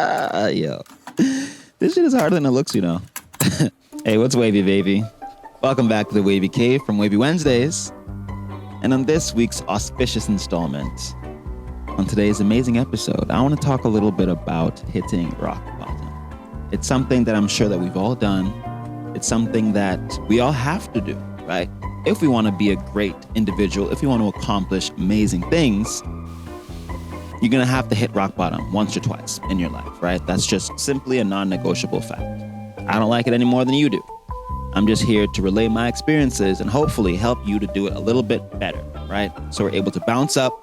Yo, this shit is harder than it looks, you know. Hey, what's wavy, baby? Welcome back to the Wavy Cave from Wavy Wednesdays. And on this week's auspicious installment, on today's amazing episode, I want to talk a little bit about hitting rock bottom. It's something that I'm sure that we've all done. It's something that we all have to do, right? If we want to be a great individual, if we want to accomplish amazing things, you're going to have to hit rock bottom once or twice in your life, right? That's just simply a non-negotiable fact. I don't like it any more than you do. I'm just here to relay my experiences and hopefully help you to do it a little bit better, right? So we're able to bounce up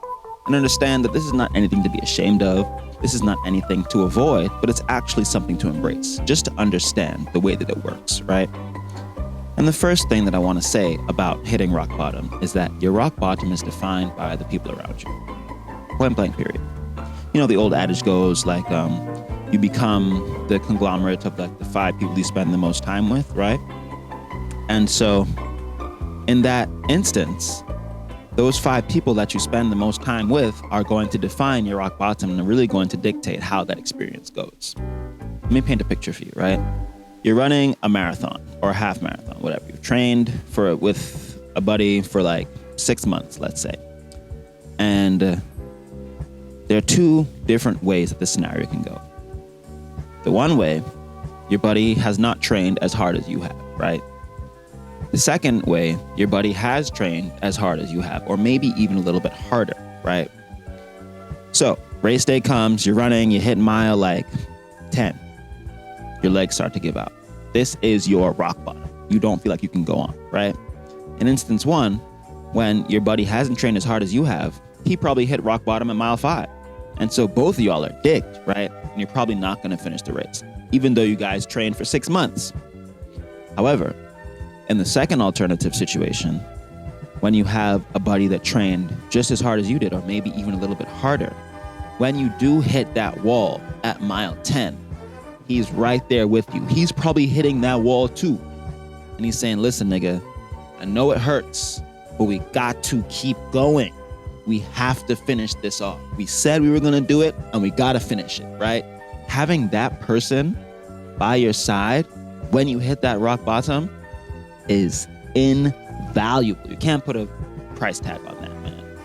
and understand that this is not anything to be ashamed of. This is not anything to avoid, but it's actually something to embrace, just to understand the way that it works, right? And the first thing that I want to say about hitting rock bottom is that your rock bottom is defined by the people around you. Point blank, period. You know, the old adage goes like, you become the conglomerate of like the 5 people you spend the most time with, right? And so in that instance, those 5 people that you spend the most time with are going to define your rock bottom and are really going to dictate how that experience goes. Let me paint a picture for you, right? You're running a marathon or a half marathon, whatever. You've trained with a buddy for like 6 months, let's say. And there are 2 different ways that this scenario can go. The one way, your buddy has not trained as hard as you have, right? The second way, your buddy has trained as hard as you have, or maybe even a little bit harder, right? So race day comes, you're running, you hit mile like 10. Your legs start to give out. This is your rock bottom. You don't feel like you can go on, right? In instance 1, when your buddy hasn't trained as hard as you have, he probably hit rock bottom at mile 5. And so both of y'all are dicked, right? And you're probably not going to finish the race, even though you guys trained for 6 months. However, in the second alternative situation, when you have a buddy that trained just as hard as you did, or maybe even a little bit harder, when you do hit that wall at mile 10, he's right there with you. He's probably hitting that wall too. And he's saying, listen, nigga, I know it hurts, but we got to keep going. We have to finish this off. We said we were going to do it, and we got to finish it, right? Having that person by your side when you hit that rock bottom is invaluable. You can't put a price tag on that, man,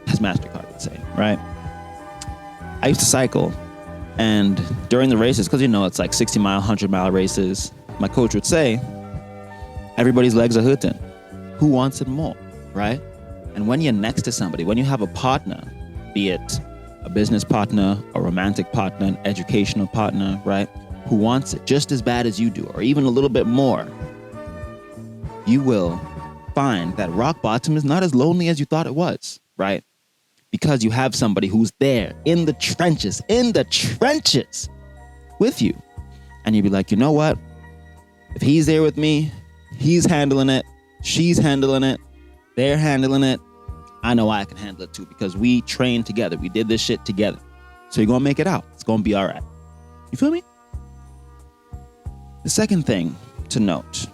as MasterCard would say, right? I used to cycle, and during the races, because you know it's like 60-mile, 100-mile races, my coach would say, everybody's legs are hurting. Who wants it more, right? And when you're next to somebody, when you have a partner, be it a business partner, a romantic partner, an educational partner, right, who wants it just as bad as you do, or even a little bit more, you will find that rock bottom is not as lonely as you thought it was, right? Because you have somebody who's there in the trenches with you. And you'd be like, you know what? If he's there with me, he's handling it, she's handling it, they're handling it, I know I can handle it too, because we trained together. We did this shit together. So you're going to make it out. It's going to be all right. You feel me? The second thing to note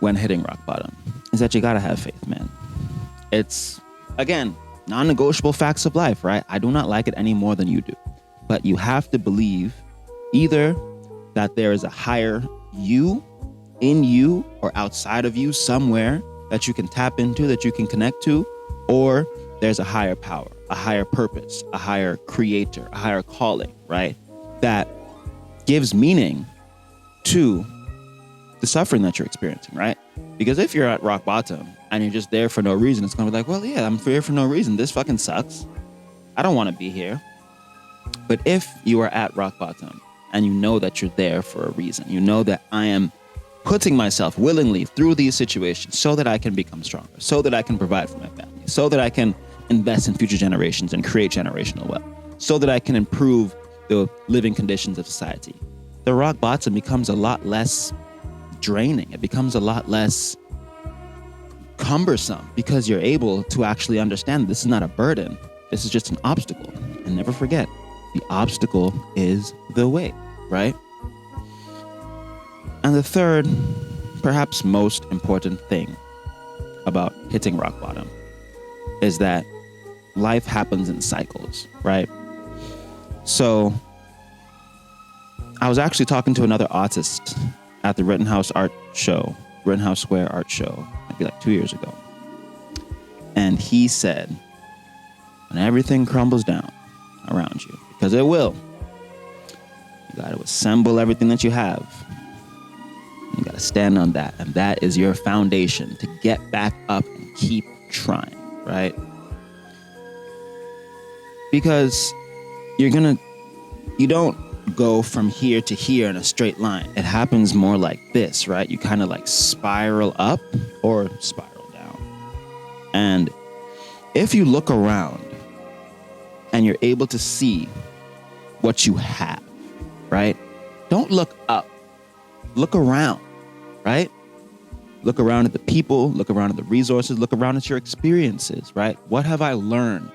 when hitting rock bottom is that you got to have faith, man. It's, again, non-negotiable facts of life, right? I do not like it any more than you do. But you have to believe either that there is a higher you in you or outside of you somewhere that you can tap into, that you can connect to, or there's a higher power, a higher purpose, a higher creator, a higher calling, right? That gives meaning to the suffering that you're experiencing, right? Because if you're at rock bottom and you're just there for no reason, it's gonna be like, well, yeah, I'm here for no reason. This fucking sucks. I don't want to be here. But if you are at rock bottom and you know that you're there for a reason, you know that I am putting myself willingly through these situations so that I can become stronger, so that I can provide for my family, so that I can invest in future generations and create generational wealth, so that I can improve the living conditions of society. The rock bottom becomes a lot less draining. It becomes a lot less cumbersome because you're able to actually understand this is not a burden. This is just an obstacle. And never forget, the obstacle is the way, right? And the third, perhaps most important thing about hitting rock bottom is that life happens in cycles, right? So I was actually talking to another artist at the Rittenhouse Square art show, maybe like 2 years ago. And he said, when everything crumbles down around you, because it will, you got to assemble everything that you have. You got to stand on that. And that is your foundation to get back up and keep trying, right? Because you don't go from here to here in a straight line. It happens more like this, right? You kind of like spiral up or spiral down. And if you look around and you're able to see what you have, right? Don't look up. Look around, right? Look around at the people, look around at the resources, look around at your experiences, right? What have I learned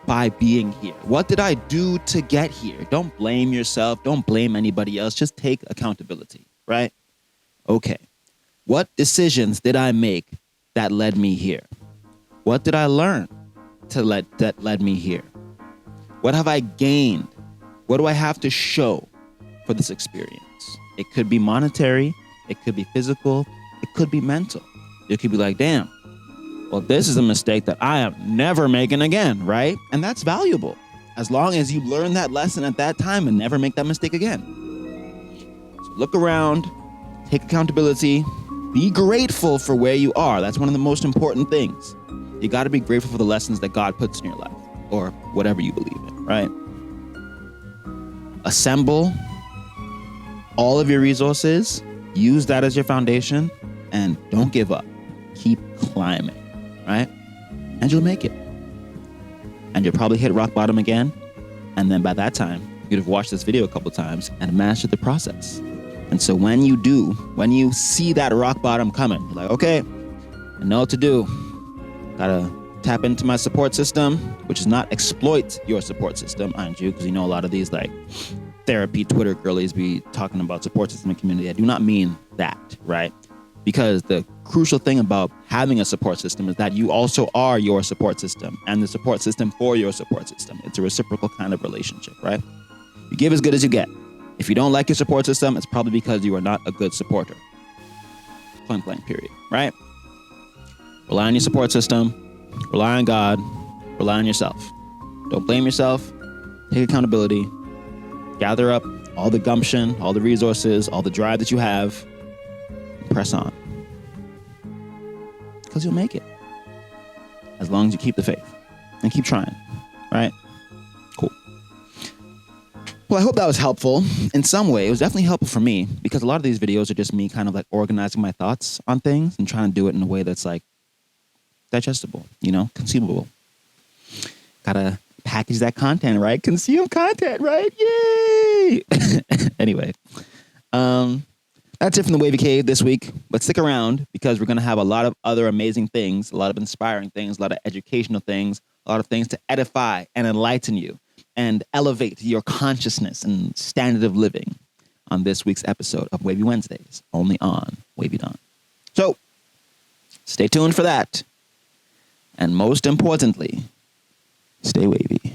by being here? What did I do to get here? Don't blame yourself. Don't blame anybody else. Just take accountability, right? Okay. What decisions did I make that led me here? What did I learn that led me here? What have I gained? What do I have to show for this experience? It could be monetary. It could be physical. It could be mental. It could be like, damn, well, this is a mistake that I am never making again, right? And that's valuable as long as you learn that lesson at that time and never make that mistake again. So look around, take accountability, be grateful for where you are. That's one of the most important things. You got to be grateful for the lessons that God puts in your life or whatever you believe in, right? Assemble all of your resources, use that as your foundation, and don't give up. Keep climbing, right? And you'll make it. And you'll probably hit rock bottom again. And then by that time, you'd have watched this video a couple times and mastered the process. And so when you see that rock bottom coming, you're like, okay, I know what to do. Gotta tap into my support system, which is not exploit your support system, mind you, because you know a lot of these like therapy Twitter girlies be talking about support system and community. I do not mean that, right? Because the crucial thing about having a support system is that you also are your support system and the support system for your support system. It's a reciprocal kind of relationship, right? You give as good as you get. If you don't like your support system, it's probably because you are not a good supporter. Point blank, period, right? Rely on your support system, rely on God, rely on yourself. Don't blame yourself, take accountability, gather up all the gumption, all the resources, all the drive that you have, and press on. Because you'll make it. As long as you keep the faith and keep trying, right? Cool. Well, I hope that was helpful in some way. It was definitely helpful for me because a lot of these videos are just me kind of like organizing my thoughts on things and trying to do it in a way that's like digestible, consumable. Gotta package that content, right? Consume content, right? Yay! Anyway, that's it from the Wavy Cave this week. But stick around because we're going to have a lot of other amazing things, a lot of inspiring things, a lot of educational things, a lot of things to edify and enlighten you and elevate your consciousness and standard of living on this week's episode of Wavy Wednesdays, only on Wavy Dawn. So stay tuned for that. And most importantly, stay wavy.